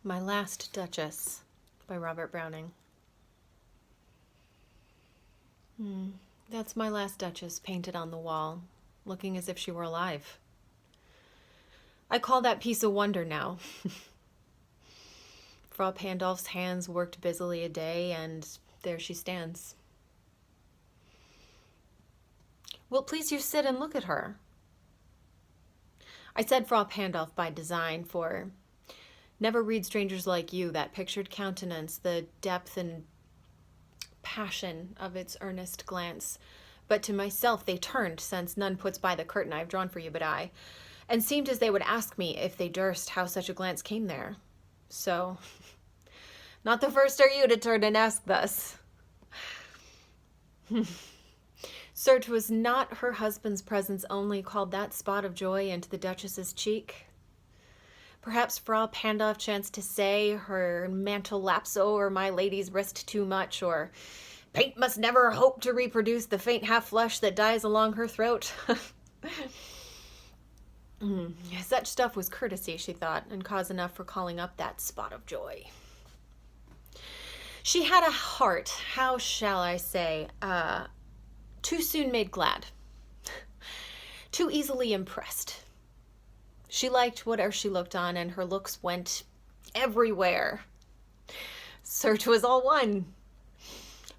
My Last Duchess by Robert Browning. That's my last Duchess painted on the wall, looking as if she were alive. I call that piece a wonder now. Frau Pandolf's hands worked busily a day, and there she stands. Wilt please you sit and look at her? I said Frau Pandolf by design, for never read strangers like you that pictured countenance, the depth and passion of its earnest glance. But to myself they turned, since none puts by the curtain I have drawn for you but I, and seemed as they would ask me, if they durst, how such a glance came there. So, not the first are you to turn and ask thus. Sir, 'twas not her husband's presence only called that spot of joy into the Duchess's cheek. Perhaps Frau Pandolf chanced to say, her mantle laps o'er my lady's wrist too much, or paint must never hope to reproduce the faint half-flush that dies along her throat. Such stuff was courtesy, she thought, and cause enough for calling up that spot of joy. She had a heart, how shall I say, too soon made glad, too easily impressed. She liked whate'er she looked on, and her looks went everywhere. Sir, 'twas all one.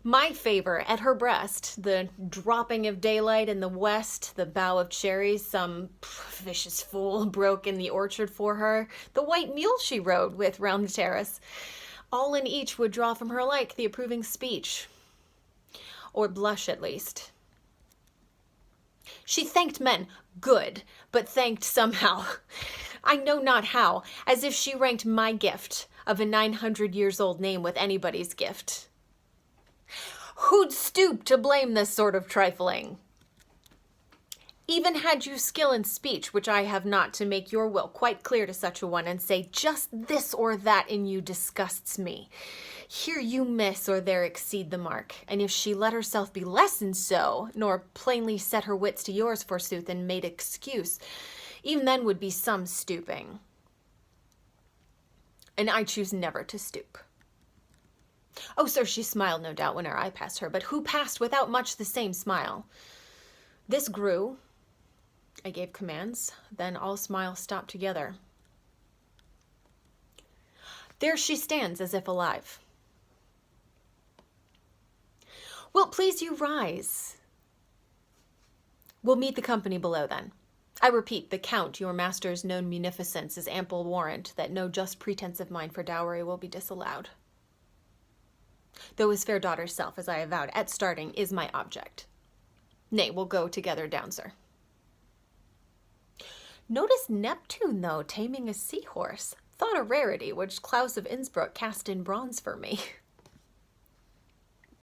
My favor at her breast, the dropping of daylight in the west, the bough of cherries some vicious fool broke in the orchard for her, the white mule she rode with round the terrace, all in each would draw from her alike the approving speech, or blush at least. She thanked men, good, but thanked somehow, I know not how, as if she ranked my gift of a 900-years-old name with anybody's gift. Who'd stoop to blame this sort of trifling? Even had you skill in speech, which I have not, to make your will quite clear to such a one, and say just this or that in you disgusts me, here you miss or there exceed the mark, and if she let herself be lessoned so, nor plainly set her wits to yours, forsooth, and made excuse, even then would be some stooping. And I choose never to stoop. Oh, sir, she smiled, no doubt, whene'er I passed her, but who passed without much the same smile? This grew. I gave commands, then all smiles stopped together. There she stands, as if alive. Wilt please you rise? We'll meet the company below, then. I repeat, the Count, your master's known munificence, is ample warrant that no just pretense of mine for dowry will be disallowed. Though his fair daughter's self, as I avowed at starting, is my object. Nay, we'll go together down, sir. Notice Neptune, though, taming a seahorse. Thought a rarity, which Klaus of Innsbruck cast in bronze for me.